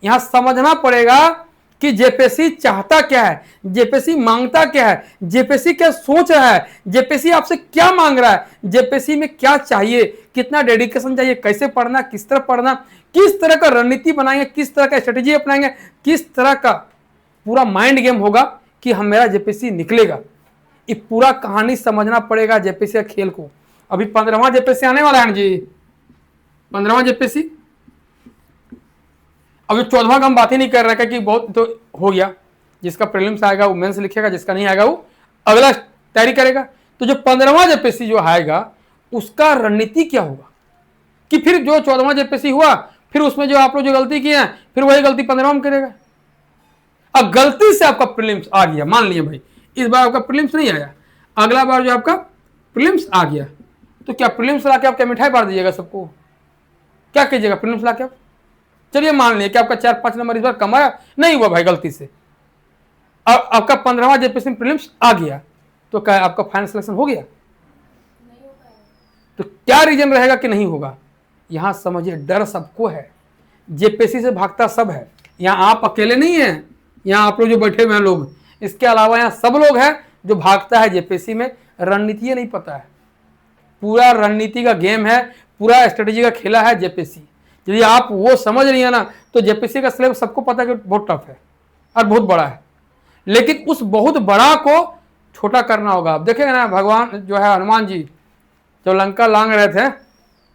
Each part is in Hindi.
यहां समझना पड़ेगा कि जेपीएससी चाहता क्या है, जेपीएससी मांगता क्या है, जेपीएससी क्या सोच रहा है, जेपीएससी आपसे क्या मांग रहा है, जेपीएससी में क्या चाहिए, कितना डेडिकेशन चाहिए, कैसे पढ़ना, किस तरह पढ़ना, किस तरह का रणनीति बनाएंगे, किस तरह का स्ट्रेटेजी अपनाएंगे, किस तरह का पूरा माइंड गेम होगा कि हम मेरा जेपीएससी निकलेगा। ये पूरा कहानी समझना पड़ेगा जेपीएससी का खेल को। अभी 15वां जेपीएससी आने वाला है जी, 15वां जेपीएससी। अभी 14वां का हम बात ही नहीं कर रहे हैं कि बहुत तो हो गया, जिसका प्रीलिम्स आएगा वो मेंस लिखेगा, जिसका नहीं आएगा वो अगला तैयारी करेगा। तो जो 15वां जेपीएससी जो आएगा उसका रणनीति क्या होगा कि फिर जो 14वां जेपीएससी हुआ फिर उसमें जो आप लोग जो गलती किए हैं फिर वही गलती 15वां में करेगा। अब गलती से आपका प्रीलिम्स आ गया, मान लिया भाई इस बार आपका प्रीलिम्स नहीं आया, अगला बार जो आपका प्रीलिम्स आ गया तो क्या प्रीलिम्स ला के आप क्या मिठाई बांट दीजिएगा सबको? क्या कीजिएगा प्रीलिम्स ला के आप? चलिए मान लिया कि आपका 4-5 नंबर इस बार कम आया, नहीं हुआ भाई गलती से, अब आपका 15वां जेपीएससी प्रीलिम्स आ गया तो क्या आपका फाइनल सिलेक्शन हो गया? तो क्या रीजन रहेगा कि नहीं होगा? यहां समझिए डर सबको है, जेपीएससी से भागता सब है। यहां आप अकेले नहीं है, यहां आप लोग जो बैठे हुए हैं लोग, इसके अलावा यहां सब लोग हैं जो भागता है जेपीएससी में। रणनीति नहीं पता है, पूरा रणनीति का गेम है, पूरा स्ट्रेटेजी का खेला है जेपीएससी। यदि आप वो समझ रही है ना तो जेपीएससी का सिलेबस सबको पता है कि बहुत टफ है और बहुत बड़ा है, लेकिन उस बहुत बड़ा को छोटा करना होगा। आप देखेंगे ना भगवान जो है हनुमान जी जब लंका लांग रहे थे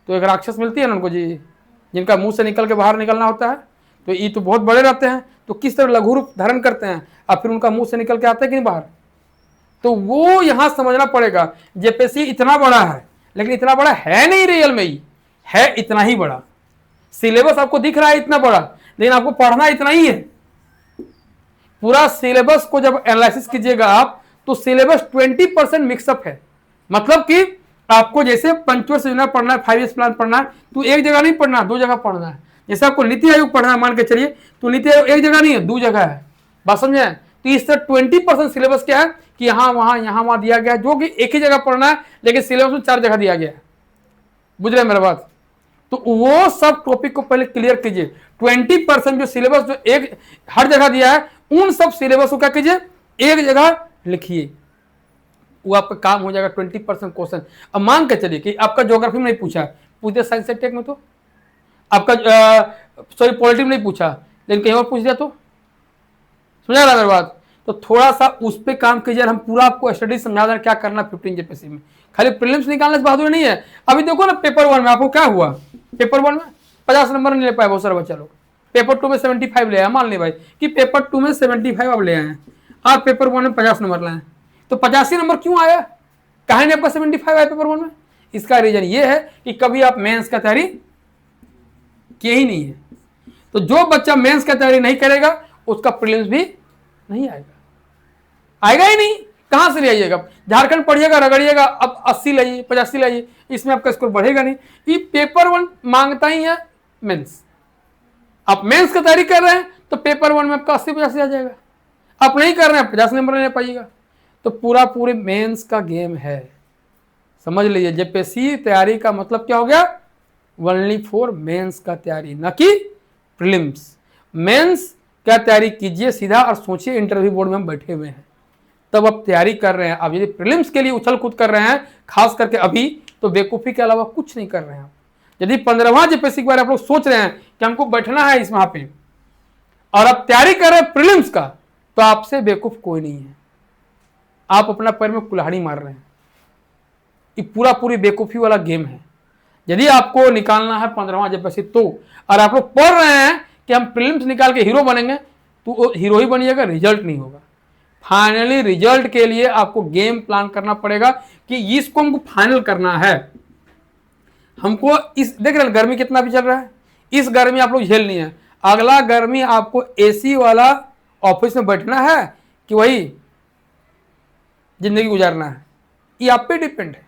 तो एक राक्षस मिलती है ना उनको जी, जिनका मुंह से निकल के बाहर निकलना होता है, तो ये तो बहुत बड़े रहते हैं तो किस तरह लघु रूप धारण करते हैं और फिर उनका मुंह से निकल के आते हैं कि नहीं बाहर। तो वो यहां समझना पड़ेगा जेपीएससी इतना बड़ा है लेकिन इतना बड़ा है नहीं, रियल में ही है इतना ही बड़ा। सिलेबस आपको दिख रहा है इतना बड़ा लेकिन आपको पढ़ना इतना ही है। पूरा सिलेबस को जब एनालिसिस कीजिएगा आप तो सिलेबस 20% मिक्सअप है। मतलब कि आपको जैसे पंचवर्ष योजना पढ़ना है, 5 ईयर्स प्लान पढ़ना है तो एक जगह नहीं पढ़ना, 2 जगह पढ़ना है। जैसे आपको नीति आयोग पढ़ना है मान के चलिए तो नीति आयोग एक जगह नहीं है, 2 जगह है। बात समझे? तो इस तरह 20% सिलेबस क्या है कि यहाँ वहां दिया गया है, जो कि एक ही जगह पढ़ना है लेकिन सिलेबस में 4 जगह दिया गया है। बुझ रहे मेरा बात? तो वो सब टॉपिक को पहले क्लियर कीजिए। 20% जो सिलेबस जो एक हर जगह दिया है उन सब सिलेबस को क्या कीजिए एक जगह लिखिए, वो आपका काम हो जाएगा। 20% क्वेश्चन अब मान के चलिए कि आपका ज्योग्राफी में नहीं पूछा, पूछते साइंस एंड टेक में, तो आपका सॉरी पॉलिटी में नहीं पूछा लेकिन कहीं और पूछ दिया तो समझा रहा मेरी बात? तो थोड़ा सा उस पर काम कीजिए। हम पूरा आपको स्टडी समझा दें क्या करना 15 जेपीएससी में। खाली प्रीलिम्स निकालने से बहादुरी नहीं है। अभी देखो ना पेपर 1 में आपको क्या हुआ, पेपर 1 में 50 नंबर नहीं ले पाए बहुत सारे बच्चा लोग। पेपर 2 में 75 ले आए, मान ले भाई कि पेपर 2 में 75 अब ले आए हैं और पेपर 1 में 50 नंबर लाए, तो 85 नंबर क्यों आया? कहा नहीं आपका 75 आया पेपर 1 में? इसका रीजन ये है कि कभी आप मेंस का तैयारी किए ही नहीं है। तो जो बच्चा मेंस का तैयारी नहीं करेगा उसका प्रीलिम्स भी नहीं आएगा, आएगा ही नहीं। कहां से ले आइएगा? झारखंड पढ़िएगा, रगड़िएगा, अब 80 लाइए, 85 लाइए, इसमें आपका स्कोर बढ़ेगा नहीं। ये पेपर 1 मांगता ही है मेंस। आप मेंस का तैयारी कर रहे हैं तो पेपर 1 में आपका 80-85 आ जाएगा। आप नहीं कर रहे हैं 50 नंबर ले पाइएगा। तो पूरे मेंस का गेम है, समझ लीजिए। जेपीएससी तैयारी का मतलब क्या हो गया? ओनली फॉर मेंस का तैयारी, ना कि प्रीलिम्स। मेंस क्या तैयारी कीजिए सीधा और सोचिए इंटरव्यू बोर्ड में हम बैठे हुए हैं तब आप तैयारी कर रहे हैं। अब यदि प्रीलिम्स के लिए उछल कूद कर रहे हैं खास करके अभी, तो बेवकूफ़ी के अलावा कुछ नहीं कर रहे हैं। यदि 15वां जेपीएससी के बारे में आप लोग सोच रहे हैं कि हमको बैठना है इस वहां पे और आप तैयारी कर रहे हैं प्रीलिम्स का, तो आपसे बेवकूफ कोई नहीं है। आप अपना पैर में कुल्हाड़ी मार रहे हैं। ये पूरी बेवकूफ़ी वाला गेम है। यदि आपको निकालना है 15वां जेपीएससी तो, और आप लोग पढ़ रहे हैं कि हम प्रीलिम्स निकाल के हीरो बनेंगे, तो हीरो ही बनिएगा, रिजल्ट नहीं होगा। फाइनली रिजल्ट के लिए आपको गेम प्लान करना पड़ेगा कि इसको हमको फाइनल करना है। हमको इस देख रहे हैं गर्मी कितना भी चल रहा है, इस गर्मी आप लोग झेलनी है। अगला गर्मी आपको एसी वाला ऑफिस में बैठना है कि वही जिंदगी गुजारना है, ये आप पे डिपेंड है,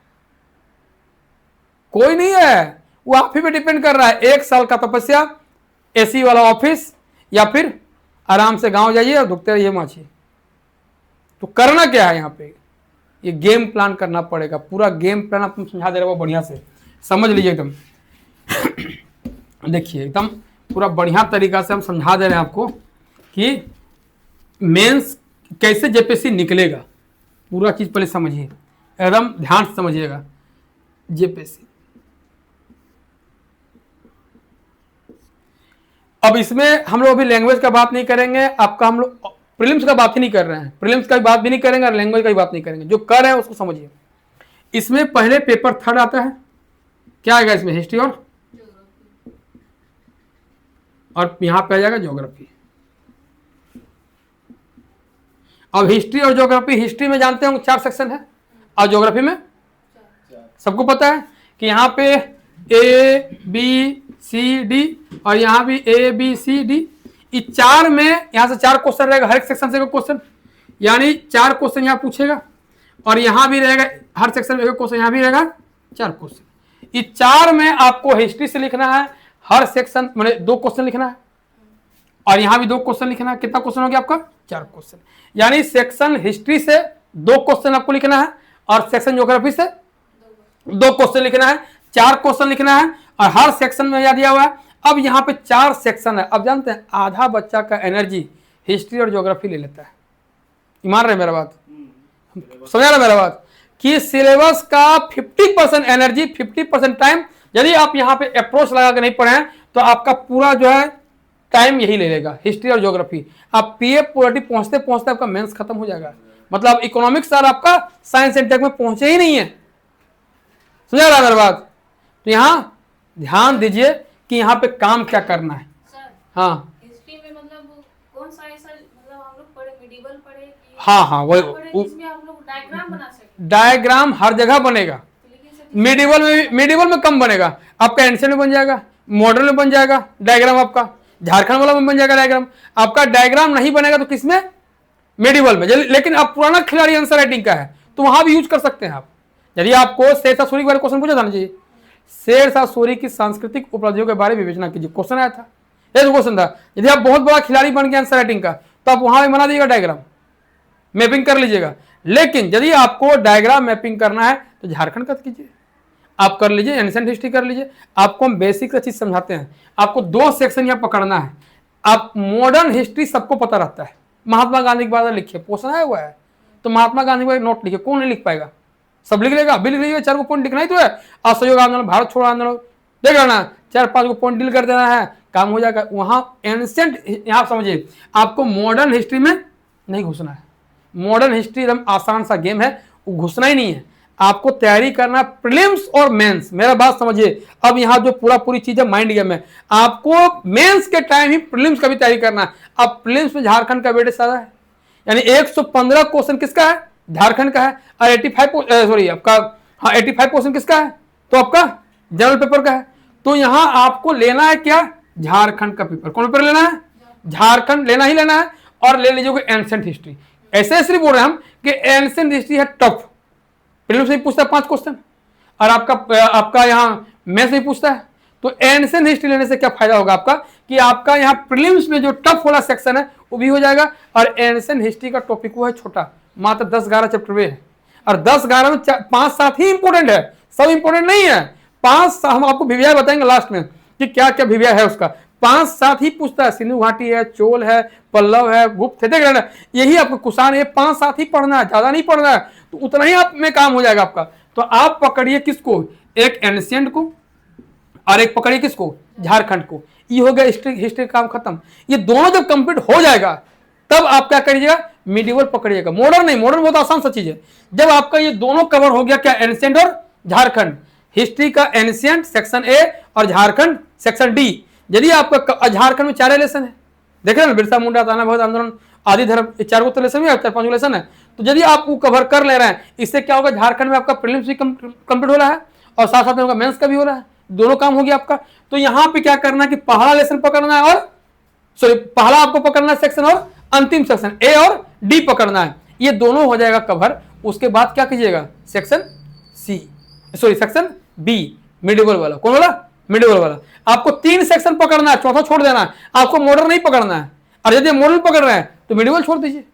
कोई नहीं है। वो आप ही पे डिपेंड कर रहा है। 1 साल का तपस्या, एसी वाला ऑफिस, या फिर आराम से गांव जाइए और दुखते रहिए माछी। तो करना क्या है यहाँ पे? ये गेम प्लान करना पड़ेगा। पूरा गेम प्लान आपको समझा दे रहा हूँ बढ़िया से, समझ लीजिए एकदम। देखिए एकदम पूरा बढ़िया तरीका से हम समझा दे रहे हैं आपको कि मेंस कैसे जेपीएससी निकलेगा, पूरा चीज पहले समझिए, एकदम ध्यान से समझिएगा। जेपीएससी, अब इसमें हम लोग अभी लैंग्वेज का बात नहीं करेंगे, आपका हम लोग प्रीलिम्स का बात ही नहीं कर रहे हैं, प्रीलिम्स का भी बात भी नहीं करेंगे और लैंग्वेज का भी बात नहीं करेंगे। जो कर रहे हैं उसको समझिए। इसमें पहले पेपर थर्ड आता है, क्या आएगा इसमें? हिस्ट्री और यहां पे आ जाएगा ज्योग्राफी। अब हिस्ट्री और ज्योग्राफी, हिस्ट्री में जानते हो 4 सेक्शन है और ज्योग्राफी में सबको पता है कि यहाँ पे ए बी सी डी और यहाँ भी ए बी सी डी, इस 4 में यहाँ से 4 क्वेश्चन रहेगा, हर एक सेक्शन से एक क्वेश्चन, यानी 4 क्वेश्चन यहाँ पूछेगा और यहाँ भी रहेगा, हर सेक्शन में एक क्वेश्चन, यहाँ भी रहेगा 4 क्वेश्चन। इस 4 में आपको हिस्ट्री से लिखना है, हर सेक्शन मतलब 2 क्वेश्चन लिखना है और यहाँ भी 2 क्वेश्चन लिखना है। कितना क्वेश्चन हो गया आपका? 4 क्वेश्चन। यानी सेक्शन हिस्ट्री से 2 क्वेश्चन आपको लिखना है और सेक्शन ज्योग्राफी से 2 क्वेश्चन लिखना है, 4 क्वेश्चन लिखना है और हर सेक्शन में यह दिया हुआ है। अब यहाँ पे 4 सेक्शन है। अब जानते हैं आधा बच्चा का एनर्जी हिस्ट्री और ज्योग्राफी ले लेता है। ईमान रहे मेरा बात, समझ रहे मेरा बात, कि सिलेबस का 50% एनर्जी 50% टाइम यदि आप यहाँ पे अप्रोच लगा के नहीं पढ़े तो आपका पूरा जो है टाइम यही ले लेगा, हिस्ट्री और ज्योग्राफी। आप पीएफ पॉलिटी पहुंचते पहुंचते आपका मेंस खत्म हो जाएगा, मतलब इकोनॉमिक्स सर आपका साइंस एंड टेक में पहुंचे ही नहीं है। समझा रहा मेरी बात? तो यहाँ ध्यान दीजिए कि यहाँ पे काम क्या करना है। सर, हाँ हिस्ट्री में मतलब कौन सा ऐसा मतलब हम लोग पढ़े, मिडिवल पढ़े कि हाँ वही जिसमें हम लोग डायग्राम बना सके? डायग्राम हर जगह बनेगा, मिडिवल में कम बनेगा, आपका एंशिएंट में बन जाएगा, मॉडर्न में बन जाएगा डायग्राम, आपका झारखंड वाला में बन जाएगा डायग्राम। आपका डायग्राम नहीं बनेगा तो किसमें? मिडिवल में। लेकिन आप पुराना खिलाड़ी आंसर राइटिंग का है तो वहां भी यूज कर सकते हैं आप। यदि आपको शेरशाह सूरी के बारे में क्वेश्चन पूछा था ना जी, शेरशाह सूरी की सांस्कृतिक उपलब्धियों के बारे में विवेचना कीजिए, क्वेश्चन आया था, ये तो क्वेश्चन था। यदि आप बहुत बड़ा खिलाड़ी बन गए आंसर राइटिंग का तो आप वहां भी बना दीजिएगा डायग्राम, मैपिंग कर लीजिएगा। लेकिन यदि आपको डायग्राम मैपिंग करना है तो झारखंड का कीजिए, आप कर लीजिए, एंशिएंट हिस्ट्री कर लीजिए। आपको हम बेसिक से चीज समझाते हैं। आपको 2 सेक्शन यहाँ पकड़ना है। आप मॉडर्न हिस्ट्री सबको पता रहता है, महात्मा गांधी के बारे में लिखिए, क्वेश्चन आया हुआ है तो महात्मा गांधी का नोट लिखिए, कौन नहीं लिख पाएगा? सब लिख लेगा, अभी लिख लीजिए, 4 पॉइंट लिखना ही तो है। असहयोग आंदोलन, भारत छोड़ो आंदोलन, देख लेना, 4-5 पॉइंट डील कर देना है, काम हो जाएगा। वहां एंशिएंट, यहाँ समझिए आपको मॉडर्न हिस्ट्री में नहीं घुसना है। मॉडर्न हिस्ट्री एकदम आसान सा गेम है, वो घुसना ही नहीं है। आपको तैयारी करना प्रीलिम्स और मेंस, मेरा बात समझिए। अब यहाँ जो पूरी चीज है माइंड गेम है, आपको मेंस के टाइम ही प्रीलिम्स का भी तैयारी करना है। अब प्रीलिम्स में झारखंड का वेटेज ज्यादा है, यानी 115 क्वेश्चन किसका है? झारखंड का है। और 85 क्वेश्चन किसका है? तो आपका जनरल पेपर का है। तो यहां आपको लेना है क्या? झारखंड का पेपर। कौन पेपर लेना है? झारखंड लेना ही लेना है। और ले लीजिए एंशिएंट हिस्ट्री। ऐसे सिर्फ बोल रहे हैं हम कि एंशिएंट हिस्ट्री है टफ, प्रीलिम्स से पूछता है 5 क्वेश्चन और आपका यहाँ मैथ्स में पूछता है। तो एंशिएंट हिस्ट्री लेने से क्या फायदा होगा आपका कि आपका यहाँ प्रीलिम्स में जो टफ वाला सेक्शन है वो भी हो जाएगा। और एंशिएंट हिस्ट्री का टॉपिक वो है छोटा, मात्र 10-11 चैप्टर में है और 10-11 में 5-7 ही इंपोर्टेंट है, सब इंपोर्टेंट नहीं है। 5 हम आपको भिविया बताएंगे लास्ट में कि क्या क्या भिविया है उसका। 5-7 ही पूछता है, सिंधु घाटी है, चोल है, पल्लव है, गुप्त है, देख लेना, यही आपको कुषाण, ये 5-7 ही पढ़ना है, ज्यादा नहीं पढ़ना है। तो उतना ही आप में काम हो जाएगा आपका। तो आप पकड़िए किसको? एक एंशिएंट को और एक पकड़िए किसको? झारखंड को। ये हो गया हिस्ट्री काम खत्म। ये दोनों जब कंप्लीट हो जाएगा तब आप क्या करिएगा? मिडिवल पकड़िएगा, मॉडर्न नहीं। मॉडर्न बहुत आसान सा चीज है। जब आपका ये दोनों कवर हो गया, क्या? एंशिएंट और झारखंड। हिस्ट्री का एंशिएंट सेक्शन ए और झारखंड सेक्शन डी। यदि आपका झारखंड में 4 लेसन है, देख रहे ना, बिरसा मुंडा, ताना भगत आंदोलन, आदि धर्म, 4 तो लेसन है, 4-5 लेसन है। तो यदि आप वो कवर कर ले रहे हैं, इससे क्या होगा? झारखंड में आपका प्रीलिम्स भी कंप्लीट हो रहा है और साथ साथ में मेंस का भी हो रहा है, दोनों काम हो गया आपका। तो यहाँ पे क्या करना है कि पहला लेसन पकड़ना है और पहला आपको पकड़ना है सेक्शन और अंतिम सेक्शन ए और डी पकड़ना है। ये दोनों हो जाएगा कवर। उसके बाद क्या कीजिएगा? सेक्शन बी, मिडिवल वाला। कौन वाला? मिडिवल वाला। आपको 3 सेक्शन पकड़ना है, चौथा छोड़ देना है। आपको मॉडर्न नहीं पकड़ना है, और यदि मॉडर्न पकड़ रहे हैं तो मिडिवल छोड़ दीजिए,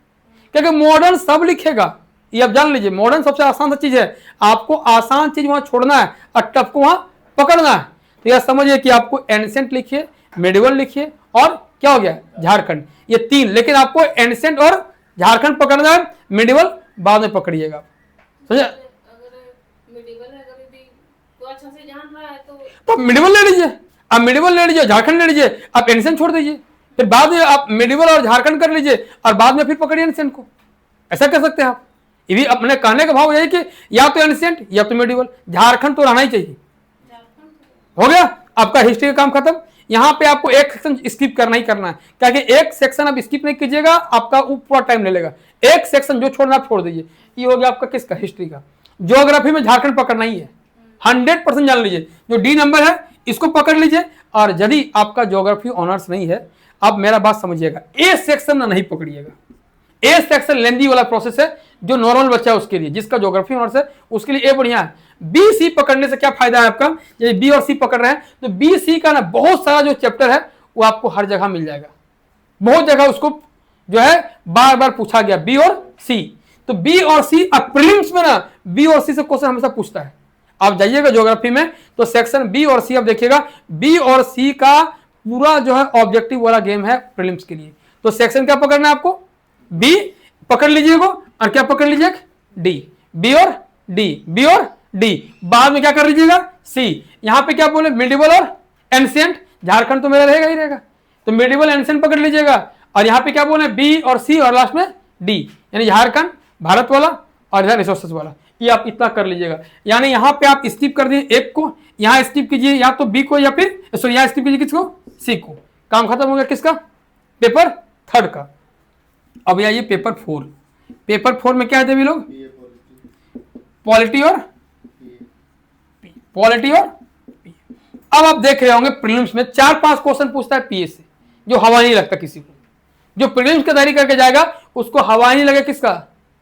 क्योंकि मॉडर्न सब लिखेगा। ये आप जान लीजिए, मॉडर्न सबसे आसान चीज है। आपको आसान चीज वहां छोड़ना है और टफ को वहां पकड़ना है। तो यह समझिए कि आपको एंशिएंट लिखिए, मेडिवल लिखिए और क्या हो गया झारखंड, ये 3। लेकिन आपको एंशिएंट और झारखंड पकड़ना है, मेडिवल बाद में पकड़िएगा, समझे। अगर मिडिवल है, अगर यदि तो अच्छा से जान रहा है तो मेडिवल ले लीजिए, आप मेडिवल ले लीजिए, झारखंड ले लीजिए, आप एंशिएंट छोड़ दीजिए, फिर बाद में आप मेडिवल और झारखंड कर लीजिए और बाद में फिर पकड़िए एंशिएंट को। ऐसा कर सकते हैं आप। ये भी अपने कहने का भाव यही कि या तो एंशिएंट या तो मेडिवल, झारखंड तो रहना ही चाहिए। झारखंड हो गया आपका हिस्ट्री का काम खत्म। यहाँ पे आपको एक सेक्शन स्किप करना ही करना है, क्योंकि एक सेक्शन आप स्किप नहीं कीजिएगा आपका पूरा टाइम ले लेगा। एक सेक्शन जो छोड़ना आप छोड़ दीजिए। ये हो गया आपका किसका, हिस्ट्री का। ज्योग्राफी में झारखंड पकड़ना ही है, 100% जान लीजिए। जो डी नंबर है इसको पकड़ लीजिए, और यदि आपका ज्योग्राफी ऑनर्स नहीं है, आप मेरा बात समझिएगा, ए सेक्शन ना नहीं पकड़िएगा। ए सेक्शन लेंदी वाला प्रोसेस है, जो नॉर्मल बच्चा है उसके लिए, जिसका ज्योग्राफी ऑनर्स है उसके लिए ए बढ़िया है। बी सी पकड़ने से क्या फायदा है आपका, यदि बी और सी पकड़ रहे हैं तो बी सी का ना बहुत सारा जो चैप्टर है वो आपको हर जगह मिल जाएगा। बहुत जगह उसको जो है बार बार पूछा गया, बी और सी। तो बी और सी अब प्रीलिम्स में ना बी और सी से क्वेश्चन हमेशा पूछता है। आप जाइएगा ज्योग्राफी में तो सेक्शन बी और सी, अब देखिएगा बी और सी का पूरा जो है ऑब्जेक्टिव वाला गेम है प्रीलिम्स के लिए। तो सेक्शन क्या पकड़ना है आपको, बी पकड़ लीजिएगा, और क्या पकड़ लीजिएगा, डी। बी और डी, बी और डी, बाद में क्या कर लीजिएगा, सी। यहां पे क्या बोले, मेडिवल और एंशिएंट, झारखंड तो मेरा रहेगा ही रहेगा, तो मेडिवल एंशिएंट पकड़ लीजिएगा। और यहां पे क्या बोले, बी और सी, और लास्ट में डी, यानी झारखंड भारत वाला और इधर रिसोर्सेज वाला। ये आप इतना कर लीजिएगा। यानी यहां पे आप स्किप कर दिए एक को, यहां स्किप कीजिए या तो बी को, या फिर सॉरी यहां स्किप कीजिए किसको, सी को। काम खत्म हो गया किसका, पेपर 3 का। अब आइए पेपर 4। पेपर 4 में क्या है देवी लोग, पॉलिटी और पॉलिटी और अब आप देख रहे होंगे प्रीलिम्स में 4-5 क्वेश्चन पूछता है पीए से, जो हवा नहीं लगता किसी को। जो प्रीलिम्स की तैयारी करके जाएगा उसको हवा नहीं लगे किसका,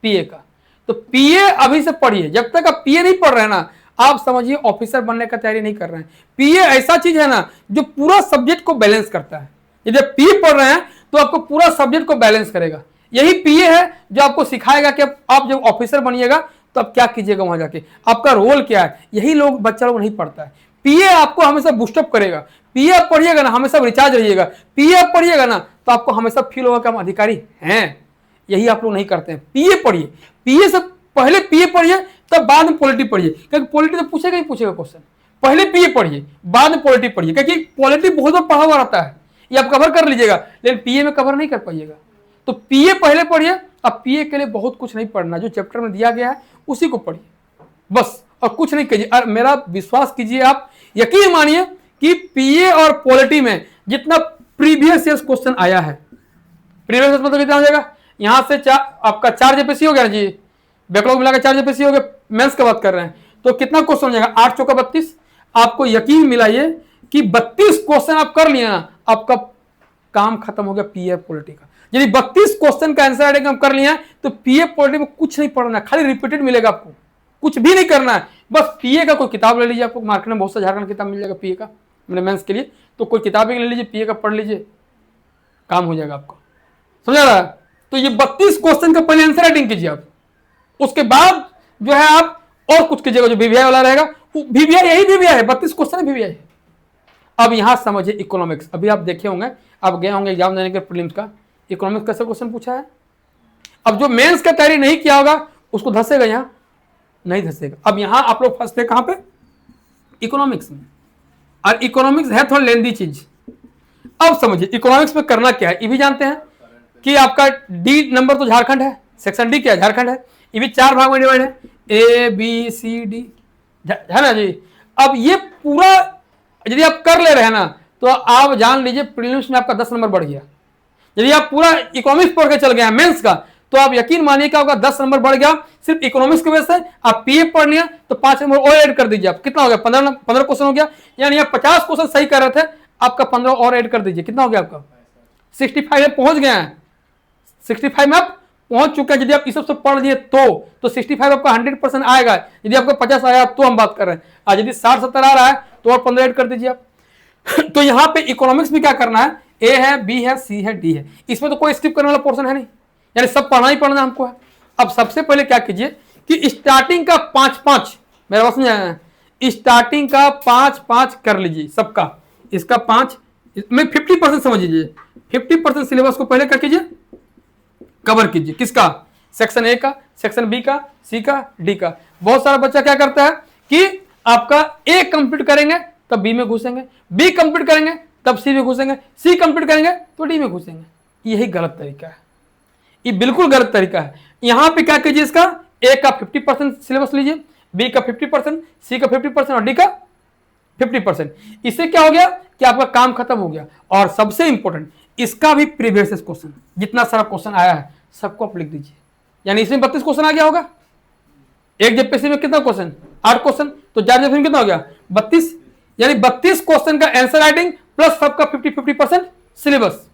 पीए का। तो पीए अभी से पढ़िए, जब तक आप पीए नहीं पढ़ रहे हैं ना, आप समझिए ऑफिसर बनने का तैयारी नहीं कर रहे हैं। पीए ऐसा चीज है ना जो पूरा सब्जेक्ट को बैलेंस करता है। यदि आप पीए पढ़ रहे हैं तो आपको पूरा सब्जेक्ट को बैलेंस करेगा। यही पीए है जो आपको सिखाएगा कि आप जब ऑफिसर बनिएगा तो आप क्या कीजिएगा, वहां जाके आपका रोल क्या है। यही लोग बच्चा लोग नहीं पढ़ता है। पीए आपको हमेशा बूस्टअप करेगा। पीए आप पढ़िएगा ना, हमेशा रिचार्ज रहिएगा। पीए आप पढ़िएगा ना तो आपको हमेशा फील होगा कि हम अधिकारी हैं। यही आप लोग नहीं करते हैं। पीए पढ़िए, पीए से पहले पीए पढ़िए, तब बाद में पॉलिटी पढ़िए, क्योंकि पॉलिटी तो पूछेगा ही पूछेगा क्वेश्चन। पहले पीए पढ़िए, बाद में पॉलिटी पढ़िए, क्योंकि पॉलिटी बहुत बार पढ़ा हुआ रहता है, ये आप कवर कर लीजिएगा, लेकिन पीए में कवर नहीं कर पाइएगा। तो पीए पहले पढ़िए। अब पीए के लिए बहुत कुछ नहीं पढ़ना, जो चैप्टर में दिया गया है उसी को पढ़िए बस, और कुछ नहीं कीजिए। और मेरा विश्वास कीजिए, आप यकीन मानिए कि पीए और पॉलिटी में जितना प्रीवियस ईयर क्वेश्चन आया है, प्रीवियस ईयर मतलब कितना हो जाएगा, यहां से आपका 4 जेपीसी हो गया जी, बैकलॉग मिलाकर 4 जेपीसी हो गया, मेंस की बात कर रहे हैं, तो कितना क्वेश्चन हो जाएगा, 8 चौका 32। आपको यकीन मिलाइए कि 32 क्वेश्चन आप कर लिए ना, आपका काम खत्म हो गया पीए पॉलिटी का। यदि 32 क्वेश्चन का आंसर राइटिंग हम कर लिया तो पीए पॉलिटी में कुछ नहीं पढ़ना, खाली रिपीटेड मिलेगा, आपको कुछ भी नहीं करना है। बस पीए का कोई किताब ले लीजिए, आपको मार्केट में बहुत सा झारखंड किताब मिल जाएगा पीए का, मेरे मेंस के लिए, तो कोई किताब ले लीजिए, पीए का पढ़ लीजिए, काम हो जाएगा आपको, समझा रहा। तो ये 32 क्वेश्चन का पहले आंसर राइटिंग कीजिए आप, उसके बाद जो है आप और कुछ कीजिएगा, जो बीवीआई वाला रहेगा, बीवीआई यही बीवीआई है, 32 क्वेश्चन है बीवीआई। अब यहां समझिए इकोनॉमिक्स। अभी आप देखे होंगे, आप गए होंगे एग्जाम देने के प्रीलिम्स का, इकोनॉमिक्स कैसे क्वेश्चन पूछा है। अब जो मेंस का तैयारी नहीं किया होगा उसको धसेगा, यहां नहीं धसेगा। अब यहां आप लोग फंसते कहां पे, इकोनॉमिक्स में, और इकोनॉमिक्स है थोड़ा लेंदी चीज। अब समझिए इकोनॉमिक्स में करना क्या है, ये भी जानते हैं कि आपका डी नंबर तो झारखंड है, सेक्शन डी क्या है, झारखंड है, ये भी 4 भाग में डिवाइड है, ए बी सी डी, है ना जी। अब ये पूरा यदि आप कर ले रहे हैं ना तो आप जान लीजिए प्रीलिम्स में आपका 10 नंबर बढ़ गया। यदि आप पूरा इकोनॉमिक्स पढ़ के चल गए हैं मेंस का, तो आप यकीन मानिए कि आपका 10 नंबर बढ़ गया सिर्फ इकोनॉमिक्स की वजह से। आप पीए पढ़ लिया तो 5 नंबर और ऐड कर दीजिए, आप कितना हो गया, 15 क्वेश्चन हो गया। यानी आप 50 क्वेश्चन सही कर रहे थे, आपका 15 और ऐड कर दीजिए, कितना हो गया आपका 65 में पहुंच गए हैं। 65 में आप पहुंच चुके हैं। यदि आप इस सबसे पढ़ लिए तो 65 आपका 100% आएगा। यदि आपका 50 आया तो हम बात कर रहे हैं, आज यदि 60-70 आ रहा है तो और 15 ऐड कर दीजिए आप। तो यहां पे इकोनॉमिक्स में क्या करना है, ए है, बी है, सी है, डी है, इसमें तो कोई स्किप करने वाला पोर्शन है नहीं, यानी सब पढ़ना ही पढ़ना हमको है। अब सबसे पहले क्या कीजिए कि स्टार्टिंग का 5-5, मेरा बात समझ, स्टार्टिंग का 5-5 कर लीजिए सबका, इसका 5, इसमें 50% समझ लीजिए, 50% सिलेबस को पहले क्या कीजिए, कवर कीजिए। किसका? सेक्शन ए का, सेक्शन बी का, सी का, डी का। बहुत सारा बच्चा क्या करता है कि आपका ए कंप्लीट करेंगे तब बी में घुसेंगे, बी कंप्लीट करेंगे तब सी में घुसेंगे, सी कंप्लीट करेंगे तो डी में घुसेंगे। यही गलत तरीका है, ये बिल्कुल गलत तरीका है। यहां पे क्या कीजिए, इसका ए का 50% सिलेबस लीजिए, बी का 50%, सी का 50% और डी का 50%। इससे क्या हो गया कि आपका काम खत्म हो गया। और सबसे इंपॉर्टेंट, इसका भी प्रीवियस क्वेश्चन, जितना सारा क्वेश्चन आया है सबको आप लिख दीजिए। यानी इसमें 32 क्वेश्चन आ गया होगा। एक जेपीएससी में कितना क्वेश्चन? 8 क्वेश्चन, तो 4 जेपीएससी में कितना हो गया? 32। यानी 32 क्वेश्चन का आंसर राइटिंग प्लस सबका 50-50% सिलेबस।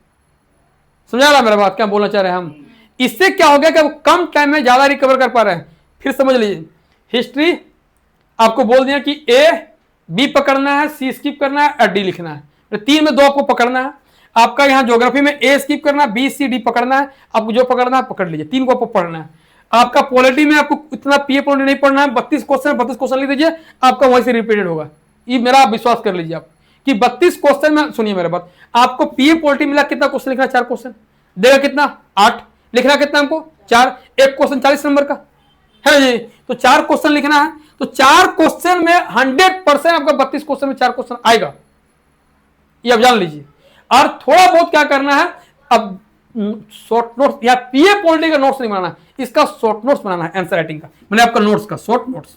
समझा रहा मेरा बात, क्या बोलना चाह रहे हैं हम? इससे क्या हो गया कि आप कम टाइम में ज्यादा रिकवर कर पा रहे हैं। फिर समझ लीजिए, हिस्ट्री आपको बोल दिया कि ए बी पकड़ना है, सी स्किप करना है और डी लिखना है। तो 3 में 2 आपको पकड़ना है। आपका यहाँ ज्योग्राफी में ए स्किप करना है, बी सी डी पकड़ना है। आपको जो पकड़ना है पकड़ लीजिए, 3 को आपको पढ़ना है। आपका पॉलिटी में आपको इतना पीए पॉलिटी नहीं पढ़ना है, 32 क्वेश्चन लिख दीजिए, आपका वहीं से रिपीटेड होगा। ये मेरा आप विश्वास कर लीजिए आप कि 32 क्वेश्चन में, सुनिए मेरा बात, आपको पीए पॉलिटी मिला, कितना क्वेश्चन लिखना? 4 क्वेश्चन देगा, कितना? 8। लिखना कितना हमको? 4। एक क्वेश्चन 40 नंबर का है जी, तो 4 क्वेश्चन लिखना है। तो 4 क्वेश्चन में 100% आपका 32 क्वेश्चन में 4 क्वेश्चन आएगा, ये आप जान लीजिए। और थोड़ा बहुत क्या करना है, अब शॉर्ट नोट्स या पीए पॉलिटी का नोट्स नहीं बनाना, इसका शॉर्ट नोट्स बनाना है आंसर राइटिंग का। मैंने आपका नोट्स का शॉर्ट नोट्स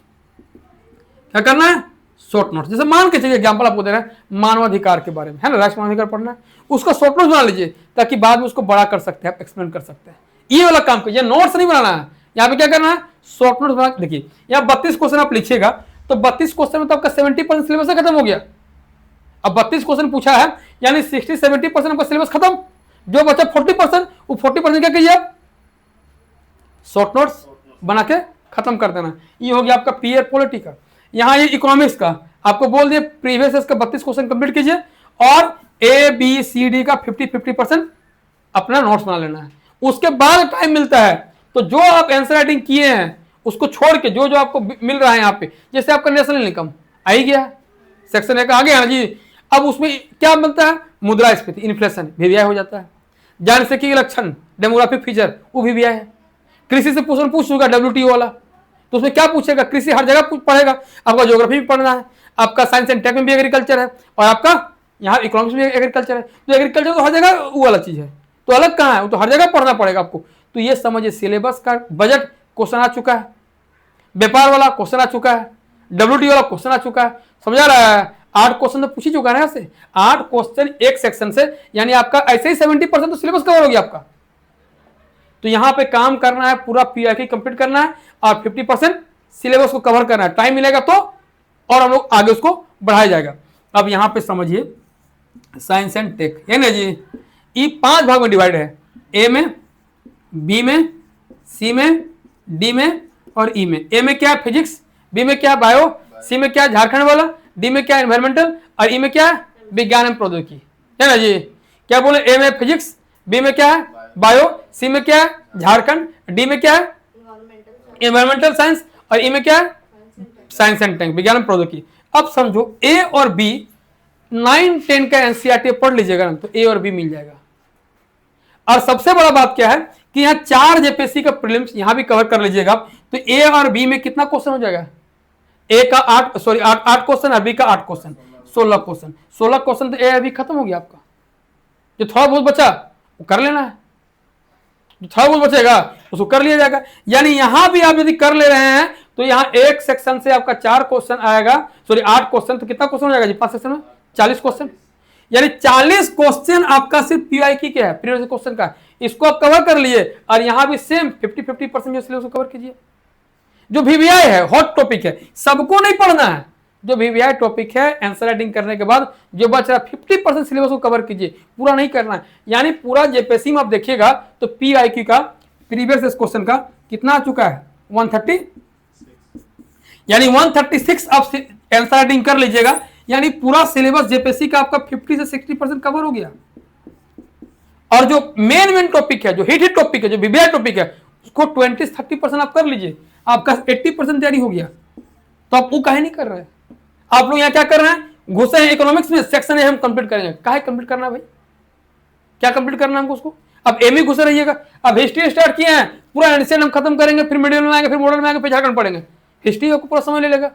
क्या करना है? Short notes. जैसे मान के चलिए एग्जांपल आपको दे रहे हैं मानवाधिकार के बारे में, है ना, राष्ट्रीय मानवाधिकार पढ़ना है, उसका शॉर्ट नोट्स बना लीजिए ताकि बाद में उसको बड़ा कर सकते हैं, आप एक्सप्लेन कर सकते हैं। ये वाला काम कीजिए, नोट्स नहीं बनाना है। यहाँ पे क्या करना है? शॉर्ट नोट्स बना। देखिए यहाँ 32 क्वेश्चन आप लिखिएगा तो 32 क्वेश्चन में तो आपका 70% सिलेबस खत्म हो गया। अब 32 क्वेश्चन पूछा है यानी 60-70% आपका सिलेबस खत्म। जो बचा 40%, वो 40% क्या कीजिए आप? शॉर्ट नोट्स बना के खत्म कर देना। ये हो गया आपका पीए पॉलिटी का। यहाँ ये इकोनॉमिक्स का आपको बोल दिया प्रीवियस का 32 क्वेश्चन कंप्लीट कीजिए और ए बी सी डी का 50-50% अपना नोट्स बना लेना है। उसके बाद टाइम मिलता है तो जो आप आंसर राइटिंग किए हैं उसको छोड़ के जो जो आपको मिल रहा है यहाँ पे, जैसे आपका नेशनल इनकम आ ही गया, सेक्शन ए का आ गया ना जी। अब उसमें क्या बनता है? मुद्रास्फीति, इन्फ्लेशन, वीवीआई हो जाता है। जनसंख्यिकी लक्षण, डेमोग्राफिक फीचर, वो वीवीआई है। कृषि से पूछ चुका डब्ल्यूटीओ वाला, तो उसमें क्या पूछेगा? कृषि हर जगह पढ़ेगा। आपका ज्योग्राफी भी पढ़ना है, आपका साइंस एंड टेक में भी एग्रीकल्चर है और आपका यहाँ इकोनॉमिक्स में एग्रीकल्चर है। तो एग्रीकल्चर तो हर जगह वो अलग चीज है, तो अलग कहाँ है? वो तो हर जगह पढ़ना पड़ेगा आपको। तो ये समझिए सिलेबस का बजट क्वेश्चन आ चुका है, व्यापार वाला क्वेश्चन आ चुका है, डब्ल्यूटीओ वाला क्वेश्चन आ चुका है। समझा रहा है? 8 क्वेश्चन तो पूछ ही चुका है ना से, 8 क्वेश्चन एक सेक्शन से, यानी आपका ऐसे ही 70% तो सिलेबस कवर हो गया आपका। तो यहां पे काम करना है, पूरा पीआईक्यू कंप्लीट करना है और 50% सिलेबस को कवर करना है। टाइम मिलेगा तो और हम लोग आगे उसको बढ़ाया जाएगा। अब यहां पे समझिए साइंस एंड टेक है ना जी, ये 5 भाग में डिवाइड है, ए में, बी में, सी में, डी में और ई में। ए में क्या है? फिजिक्स, बी में क्या है? बायो, सी में क्या है? झारखंड वाला, डी में क्या है? एनवायरमेंटल और ई में क्या है? विज्ञान एवं प्रौद्योगिकी, है ना जी। क्या बोले? ए में फिजिक्स, बी में क्या है? बायो, सी में क्या है? झारखंड, डी में क्या है? एनवायरमेंटल साइंस और ई में क्या है? साइंस एंड टेक, विज्ञान एवं प्रौद्योगिकी। अब समझो ए और बी 9-10 का एनसीईआरटी पढ़ लीजिएगा ना तो ए और बी मिल जाएगा। और सबसे बड़ा बात क्या है कि यहाँ 4 जेपीएससी का प्रीलिम्स यहां भी कवर कर लीजिएगा तो ए और बी में कितना क्वेश्चन हो जाएगा? ए का 8 क्वेश्चन और बी का 8 क्वेश्चन, 16 क्वेश्चन। 16 क्वेश्चन तो ए और बी खत्म हो गया आपका। जो थोड़ा बहुत बचा वो कर लेना है, जो थोड़ा बहुत बचेगा उसको कर लिया जाएगा। यानी यहां भी आप यदि कर ले रहे हैं तो यहाँ एक सेक्शन से आपका 4 क्वेश्चन आएगा, 8 क्वेश्चन, तो कितना क्वेश्चन हो जाएगा जी? 5 सेक्शन में 40 क्वेश्चन। यानी 40 क्वेश्चन आपका सिर्फ पीआईक्यू के है, प्रीवियस क्वेश्चन का, इसको आप कवर कर लिए। और यहां भी सेम 50-50% जो सिलेबस को कवर कीजिए। जो वीवीआई है, हॉट टॉपिक है, सबको नहीं पढ़ना है। जो वीवीआई टॉपिक है आंसर राइटिंग करने के बाद जो बच रहा है 50% सिलेबस को कवर कीजिए, पूरा नहीं करना है। यानी पूरा जेपीएससी में आप देखिएगा तो पीआईक्यू का प्रीवियस क्वेश्चन का कितना आ चुका है? 130, यानी 136 आप आंसर राइटिंग कर लीजिएगा। यानी पूरा सिलेबस जेपीएससी का आपका 50 से 60% कवर हो गया। और जो मेन टॉपिक है, जो हिट टॉपिक है, जो वीवीआई टॉपिक है, उसको 20-30% आप कर लीजिए, आपका 80% तैयारी हो गया। तो आप वो काहे नहीं कर रहे हैं? आप लोग यहाँ क्या कर रहे हैं? घुसे हैं इकोनॉमिक्स में, सेक्शन ए हम कंप्लीट करेंगे। काहे कंप्लीट करना है भाई, क्या कंप्लीट करना है हमको उसको? अब एमई घुसे रहिएगा। अब हिस्ट्री स्टार्ट किए हैं, पूरा एंशिएंट हम खत्म करेंगे, फिर मिडिल में आएंगे, फिर मॉडर्न में आएंगे, फिर झारखंड पढ़ेंगे। हिस्ट्री आपको पूरा समय ले लेगा।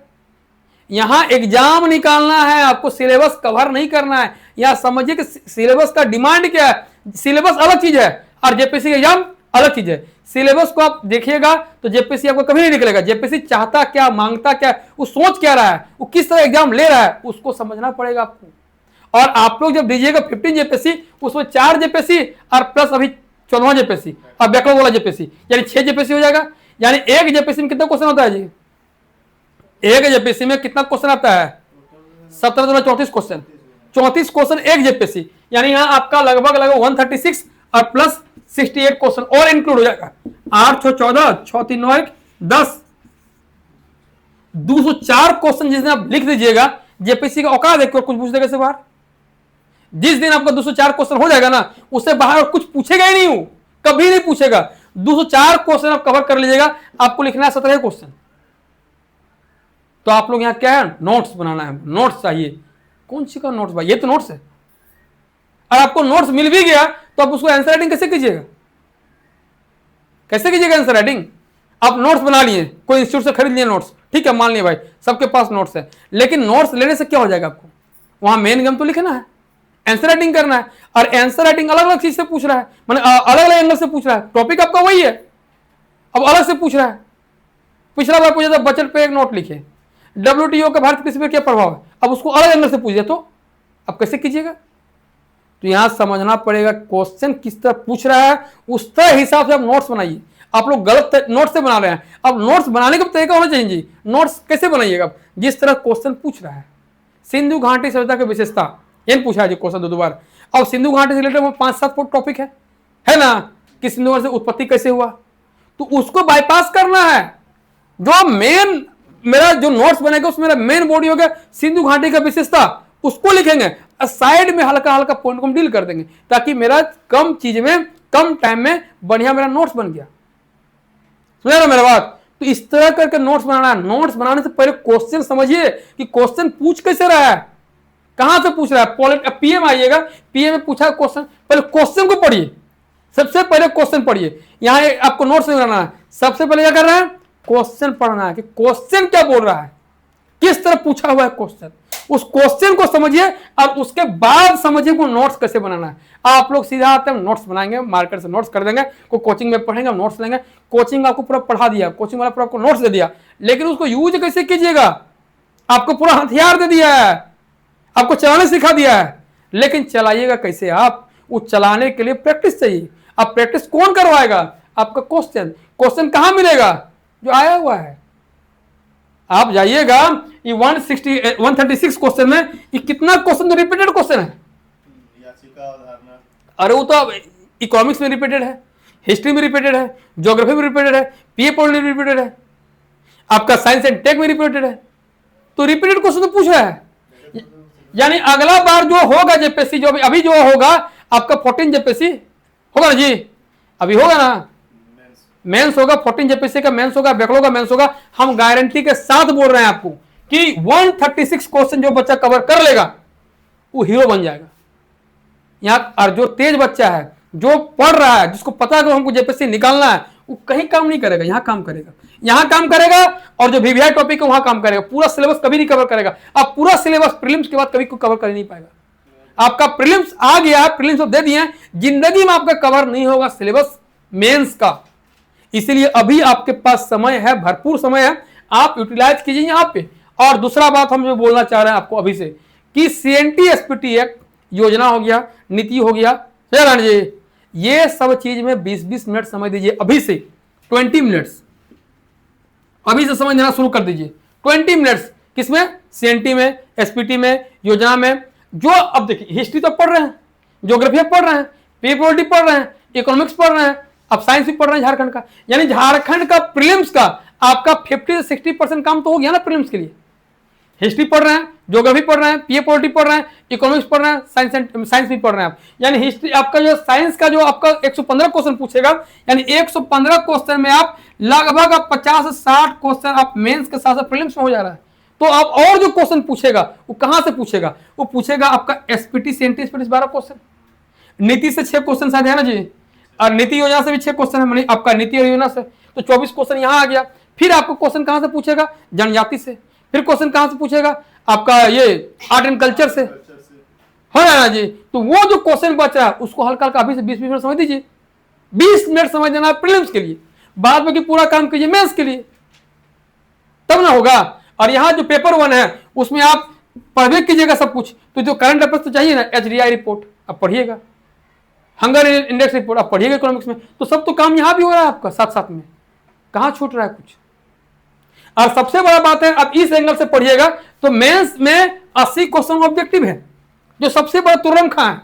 यहां एग्जाम निकालना है, आपको सिलेबस कवर नहीं करना है। यहां समझिए कि सिलेबस का डिमांड क्या है। सिलेबस अलग चीज है और जेपीएससी एग्जाम अलग चीज है। सिलेबस को आप देखिएगा तो जेपीएससी आपको कभी नहीं निकलेगा। जेपीएससी चाहता क्या, मांगता क्या, वो सोच क्या रहा है, वो किस तरह एग्जाम ले रहा है, उसको समझना पड़ेगा आपको। और आप लोग जब दीजिएगा 15 जेपीएससी, उसमें 4 जेपीएससी और प्लस अभी 14वां जेपीएससी और बैकलॉग वाला जेपीएससी, यानी 6 जेपीएससी हो जाएगा। यानी एक जेपीएससी में कितना क्वेश्चन होता है जी? एक जेपीएससी में कितना क्वेश्चन आता है? 17 दूना 34 क्वेश्चन, 34 क्वेश्चन एक जेपीएससी। यानी यहाँ आपका लगभग 136 और प्लस 68 क्वेश्चन और इंक्लूड हो जाएगा। 8 6 14 6 3 9 1 10 204 क्वेश्चन जिस दिन आप लिख दीजिएगा, जेपीएससी का औकात है कुछ पूछ देगा से बाहर। जिस दिन आपका 204 क्वेश्चन हो जाएगा ना, उससे बाहर और कुछ पूछेगा ही नहीं, हो कभी नहीं पूछेगा। 204 क्वेश्चन आप कवर कर लीजिएगा, आपको लिखना है 17 क्वेश्चन। तो आप लोग यहां क्या है, नोट्स बनाना है। नोट्स चाहिए। कौन सी का नोट्स भाई, ये तो नोट्स है। और आपको नोट्स मिल भी गया तो आप उसको आंसर राइटिंग कैसे कीजिएगा? कैसे कीजिएगा आंसर राइटिंग? आप नोट्स बना लिए, कोई इंस्टीट्यूट से खरीद लिए नोट्स, ठीक है, मान लिया भाई सबके पास नोट्स है। लेकिन नोट्स लेने से क्या हो जाएगा? आपको वहां मेन गेम तो लिखना है, आंसर राइटिंग करना है। और आंसर राइटिंग अलग अलग चीज से पूछ रहा है, माने अलग अलग एंगल से पूछ रहा है। टॉपिक आपका वही है, अब अलग से पूछ रहा है। पिछला बार पूछा था बजट पे एक नोट लिखे, WTO का भारत कृषि पे क्या प्रभाव है, अब उसको अलग एंगल से पूछ दिया, तो अब कैसे कीजिएगा? तो यहां समझना पड़ेगा क्वेश्चन किस तरह पूछ रहा है, उस तरह हिसाब से आप नोट्स बनाइए। आप लोग गलत नोट्स से बना रहे हैं। अब नोट्स बनाने का तरीका होना चाहिए जी। नोट्स कैसे बनाइएगा? जिस तरह क्वेश्चन पूछ रहा है। सिंधु घाटी सभ्यता की विशेषता, ये पूछा है जी क्वेश्चन 2 बार। अब सिंधु घाटी से रिलेटेड 5-7 टॉपिक है ना, कि सिंधु घाटी से उत्पत्ति कैसे हुआ, तो उसको बाईपास करना है। जो मेन मेरा जो नोट्स बनेगा उसमें मेरा मेन बॉडी हो गया सिंधु घाटी का विशेषता, उसको लिखेंगे। साइड में हल्का हल्का पॉइंट को हम डील कर देंगे, ताकि मेरा कम चीज में कम टाइम में बढ़िया मेरा नोट्स बन गया। सुना ना मेरा बात? तो इस तरह करके नोट्स बनाना है। नोट्स बनाने से पहले क्वेश्चन समझिए कि क्वेश्चन पूछ कैसे रहा है, कहां से पूछ रहा है। पीएम आइएगा, पीएम में पूछा क्वेश्चन, पहले क्वेश्चन को पढ़िए। सबसे पहले क्वेश्चन पढ़िए। यहां आपको नोट्स नहीं बनाना है, सबसे पहले क्या कर रहे हैं, क्वेश्चन पढ़ना है कि क्वेश्चन क्या बोल रहा है, किस तरह पूछा हुआ है क्वेश्चन। उस क्वेश्चन को समझिए और उसके बाद समझिए को नोट्स कैसे बनाना है। आप लोग सीधा आते हैं नोट्स बनाएंगे, मार्केट से नोट्स कर देंगे, कोई कोचिंग में पढ़ेंगे, हम नोट्स लेंगे। कोचिंग आपको पूरा पढ़ा दिया, कोचिंग वाला पूरा आपको नोट्स दे दिया, लेकिन उसको यूज कैसे कीजिएगा, आपको पूरा हथियार दे दिया है, आपको चलाने सिखा दिया है, लेकिन चलाइएगा कैसे आप? वो चलाने के लिए प्रैक्टिस चाहिए। अब प्रैक्टिस कौन करवाएगा? आपका क्वेश्चन। क्वेश्चन कहां मिलेगा? जो आया हुआ है। आप जाइएगा ये 136 क्वेश्चन में ये कितना क्वेश्चन तो रिपीटेड क्वेश्चन है। अरे वो तो इकोनॉमिक्स में रिपीटेड है, हिस्ट्री में रिपीटेड है, ज्योग्राफी में रिपीटेड है, पीए पॉलिटी में रिपीटेड है, आपका साइंस एंड टेक में रिपीटेड है। तो रिपीटेड क्वेश्चन तो पूछ रहा है। यानी अगला बार जो होगा जेपीएससी, जो अभी जो होगा आपका 14 जेपीएससी होगा ना जी, अभी होगा ना, मेंस होगा, 14 जेपीएससी का मेंस होगा, बैकलॉग का मेंस होगा। हम गारंटी के साथ बोल रहे हैं आपको कि 136 क्वेश्चन जो बच्चा कवर कर लेगा वो हीरो बन जाएगा यहां। और जो तेज बच्चा है, जो पढ़ रहा है, जिसको पता है कि हमको जेपीएससी निकालना है, वो कहीं काम नहीं करेगा, यहां काम करेगा, यहां काम करेगा। और जो वीवीआई टॉपिक है वहां काम करेगा। पूरा सिलेबस कभी नहीं कवर करेगा। अब पूरा सिलेबस प्रीलिम्स के बाद कभी कवर कर नहीं पाएगा। आपका प्रीलिम्स आ गया, प्रीलिम्स दे दिए, जिंदगी में आपका कवर नहीं होगा सिलेबस मेंस का। इसीलिए अभी आपके पास समय है, भरपूर समय है, आप यूटिलाइज कीजिए यहां पे। और दूसरा बात हम जो बोलना चाह रहे हैं आपको अभी से, कि सीएनटी एसपीटी एक्ट योजना हो गया, नीति हो गया, जी, ये सब चीज में 20-20 मिनट समय दीजिए अभी से, 20 मिनट्स अभी से समझ देना शुरू कर दीजिए। 20 मिनट्स किसमें? सीएनटी में, एसपीटी में, योजना में। जो अब देखिए हिस्ट्री तो पढ़ रहे हैं, ज्योग्राफी पढ़ रहे हैं, पीपीटी पढ़ रहे हैं, इकोनॉमिक्स पढ़ रहे हैं, अब साइंस भी पढ़ रहे हैं झारखंड का। यानी झारखंड का प्रीलिम्स का आपका 50 से 60% काम तो हो गया ना प्रीलिम्स के लिए। हिस्ट्री पढ़ रहे हैं, ज्योग्राफी पढ़ रहे हैं, पीए पॉलिटी पढ़ रहे हैं, इकोनॉमिक्स पढ़ रहे हैं, साइंस भी पढ़ रहे हैं आप। यानी हिस्ट्री आपका जो साइंस का जो आपका 115 क्वेश्चन पूछेगा, यानी 115 क्वेश्चन में आप लगभग 50 से 60 क्वेश्चन आप मेंस के साथ साथ प्रीलिम्स में हो जा रहा है। तो आप और जो क्वेश्चन पूछेगा वो कहां से पूछेगा, वो पूछेगा आपका एसपीटी सेंटी 12 क्वेश्चन, नीति से 6 क्वेश्चन शायद है ना जी, और नीति योजना से भी 6 क्वेश्चन है, मानी आपका नीति योजना से तो 24 क्वेश्चन यहां आ गया। फिर आपको क्वेश्चन कहां से पूछेगा, जनजाति से, फिर क्वेश्चन कहां से पूछेगा आपका ये आर्ट एंड कल्चर से, है ना जी। तो वो जो क्वेश्चन बच रहा है उसको हल्का हल्का अभी से 20 मिनट समझ दीजिए, 20 मिनट समझ देना प्रीलिम्स के लिए, बाद में पूरा काम कीजिए मेंस के लिए, तब ना होगा। और यहाँ जो पेपर 1 है उसमें आप पढ़वे कीजिएगा सब कुछ, तो जो करंट अफेयर्स तो चाहिए ना, HDI रिपोर्ट आप पढ़िएगा, हंगर इंडेक्स रिपोर्ट आप पढ़िएगा इकोनॉमिक्स में, तो सब तो काम यहाँ भी हो रहा है आपका साथ साथ में, कहाँ छूट रहा है कुछ। और सबसे बड़ा बात है, आप इस एंगल से पढ़िएगा तो मेंस में 80 क्वेश्चन ऑब्जेक्टिव है, जो सबसे बड़ा तुरंत है।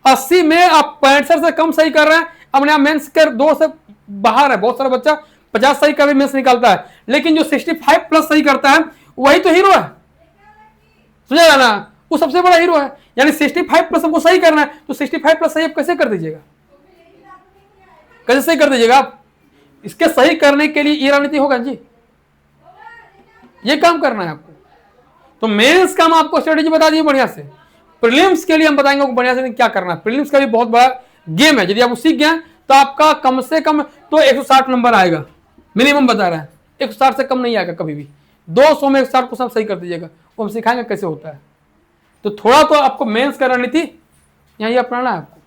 80 में आप 65 से कम सही कर रहे हैं, अपने आप मेंस कर 2 से बाहर है। बहुत सारा बच्चा 50 सही का भी मेंस निकालता है, लेकिन जो 65 प्लस सही करता है वही तो हीरो है, समझेगा ना, वो सबसे बड़ा हीरो है। यानी 65 प्लस हमको सही करना है, तो 65 प्लस सही आप कैसे कर दीजिएगा, कैसे सही कर दीजिएगा आप। इसके सही करने के लिए ये रणनीति होगा जी, ये काम करना है आपको। तो मेंस का हम आपको स्ट्रेटेजी बता दिए बढ़िया से, प्रीलिम्स के लिए हम बताएंगे आपको बढ़िया से क्या करना है। प्रीलिम्स का भी बहुत बड़ा गेम है, यदि आप सीख गए तो आपका कम से कम तो 160 नंबर आएगा, मिनिमम बता रहा है, 160 से कम नहीं आएगा कभी भी। 200 में 160 को सब सही कर दीजिएगा, वो हम सिखाएंगे कैसे होता है। तो थोड़ा तो आपको मेंस का रणनीति यहाँ ये अपनाना है आपको।